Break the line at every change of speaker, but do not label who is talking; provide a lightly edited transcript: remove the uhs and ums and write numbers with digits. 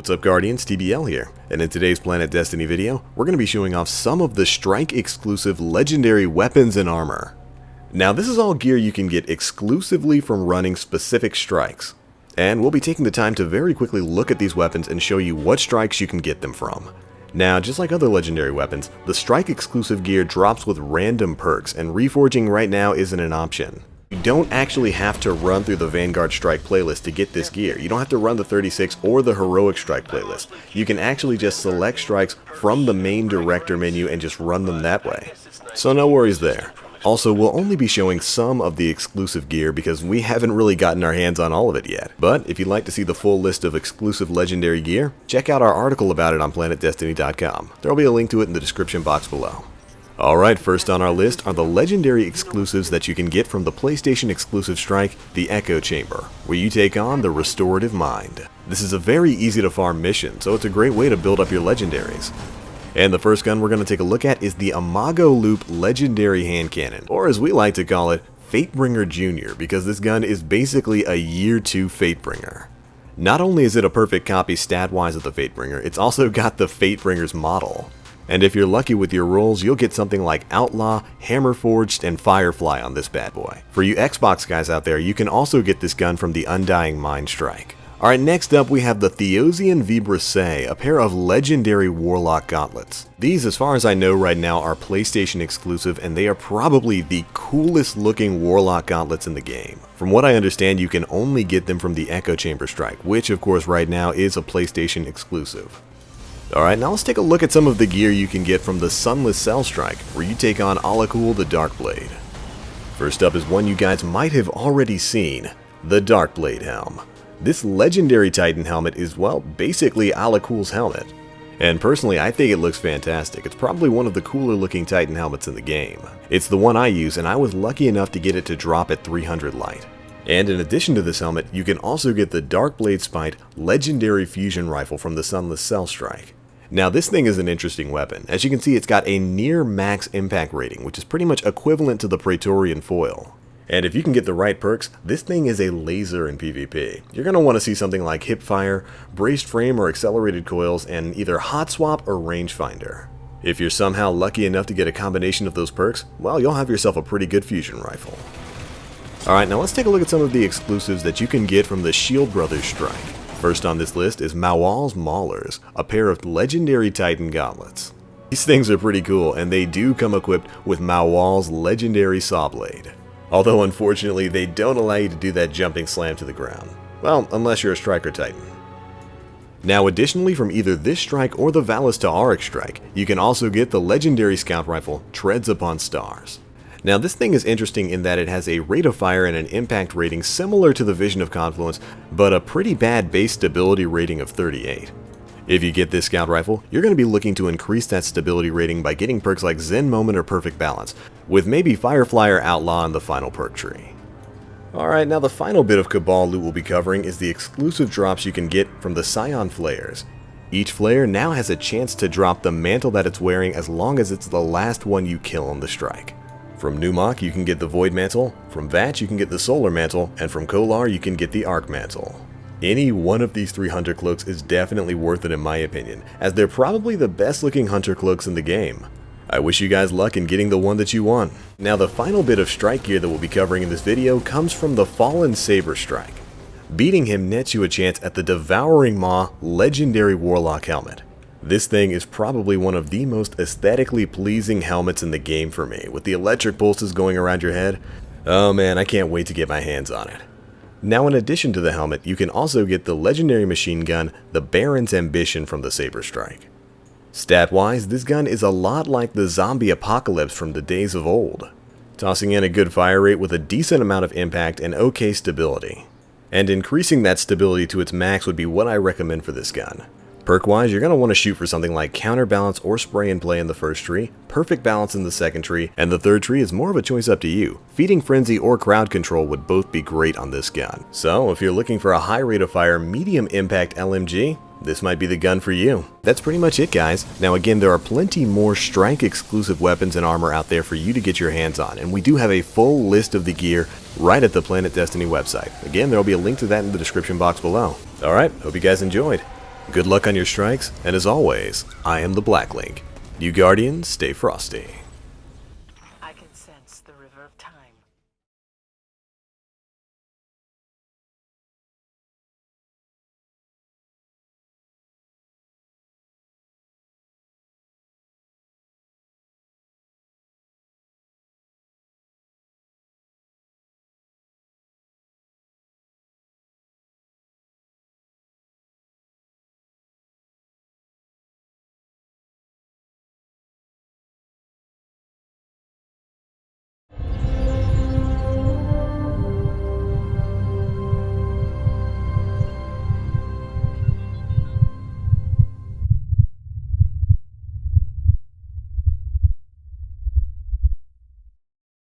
What's up Guardians, TBL here, and in today's Planet Destiny video, we're going to be showing off some of the Strike exclusive legendary weapons and armor. Now this is all gear you can get exclusively from running specific strikes, and we'll be taking the time to very quickly look at these weapons and show you what strikes you can get them from. Now, just like other legendary weapons, the Strike exclusive gear drops with random perks, and reforging right now isn't an option. You don't actually have to run through the Vanguard Strike playlist to get this gear. You don't have to run the 36 or the Heroic Strike playlist. You can actually just select strikes from the main director menu and just run them that way. So no worries there. Also, we'll only be showing some of the exclusive gear because we haven't really gotten our hands on all of it yet. But if you'd like to see the full list of exclusive legendary gear, check out our article about it on PlanetDestiny.com. There'll be a link to it in the description box below. Alright, first on our list are the legendary exclusives that you can get from the PlayStation exclusive strike, the Echo Chamber, where you take on the Restorative Mind. This is a very easy to farm mission, so it's a great way to build up your legendaries. And the first gun we're going to take a look at is the Imago Loop Legendary Hand Cannon, or as we like to call it, Fatebringer Jr., because this gun is basically a Year 2 Fatebringer. Not only is it a perfect copy stat-wise of the Fatebringer, it's also got the Fatebringer's model. And if you're lucky with your rolls, you'll get something like Outlaw, Hammerforged, and Firefly on this bad boy. For you Xbox guys out there, you can also get this gun from the Undying Mind strike. Alright, next up we have the Theosian Vibrissae, a pair of legendary Warlock Gauntlets. These, as far as I know right now, are PlayStation exclusive, and they are probably the coolest looking Warlock Gauntlets in the game. From what I understand, you can only get them from the Echo Chamber strike, which of course right now is a PlayStation exclusive. Alright, now let's take a look at some of the gear you can get from the Sunless Cell strike, where you take on Alakul the Darkblade. First up is one you guys might have already seen, the Darkblade Helm. This legendary Titan helmet is, well, basically Alakul's helmet. And personally, I think it looks fantastic. It's probably one of the cooler looking Titan helmets in the game. It's the one I use, and I was lucky enough to get it to drop at 300 light. And in addition to this helmet, you can also get the Darkblade Spite legendary fusion rifle from the Sunless Cell strike. Now this thing is an interesting weapon. As you can see, it's got a near max impact rating, which is pretty much equivalent to the Praetorian foil. And if you can get the right perks, this thing is a laser in PvP. You're going to want to see something like hipfire, braced frame or accelerated coils, and either hot swap or rangefinder. If you're somehow lucky enough to get a combination of those perks, well, you'll have yourself a pretty good fusion rifle. Alright, now let's take a look at some of the exclusives that you can get from the Shield Brothers strike. First on this list is Mawal's Maulers, a pair of legendary Titan gauntlets. These things are pretty cool, and they do come equipped with Mawal's legendary Sawblade. Although unfortunately they don't allow you to do that jumping slam to the ground. Well, unless you're a Striker Titan. Now additionally, from either this strike or the Valis Ta'arik strike, you can also get the legendary scout rifle Treads Upon Stars. Now this thing is interesting in that it has a rate of fire and an impact rating similar to the Vision of Confluence, but a pretty bad base stability rating of 38. If you get this scout rifle, you're going to be looking to increase that stability rating by getting perks like Zen Moment or Perfect Balance, with maybe Firefly or Outlaw in the final perk tree. Alright, now the final bit of Cabal loot we'll be covering is the exclusive drops you can get from the Scion Flayers. Each Flayer now has a chance to drop the mantle that it's wearing as long as it's the last one you kill on the strike. From Numok you can get the Void Mantle, from Vatch you can get the Solar Mantle, and from Kolar you can get the Arc Mantle. Any one of these 3 Hunter Cloaks is definitely worth it in my opinion, as they're probably the best looking Hunter Cloaks in the game. I wish you guys luck in getting the one that you want. Now the final bit of strike gear that we'll be covering in this video comes from the Fallen Saber strike. Beating him nets you a chance at the Devouring Maw legendary Warlock helmet. This thing is probably one of the most aesthetically pleasing helmets in the game for me, with the electric pulses going around your head. Oh man, I can't wait to get my hands on it. Now in addition to the helmet, you can also get the legendary machine gun, the Baron's Ambition from the Saber strike. Stat-wise, this gun is a lot like the Zombie Apocalypse from the days of old, tossing in a good fire rate with a decent amount of impact and okay stability. And increasing that stability to its max would be what I recommend for this gun. Perk-wise, you're going to want to shoot for something like Counterbalance or Spray and Play in the first tree, Perfect Balance in the second tree, and the third tree is more of a choice up to you. Feeding Frenzy or Crowd Control would both be great on this gun. So, if you're looking for a high rate of fire, medium impact LMG, this might be the gun for you. That's pretty much it guys. Now again, there are plenty more Strike exclusive weapons and armor out there for you to get your hands on, and we do have a full list of the gear right at the Planet Destiny website. Again, there will be a link to that in the description box below. Alright, hope you guys enjoyed. Good luck on your strikes, and as always, I am the Black Link. You Guardians, stay frosty.
I can sense the river of time.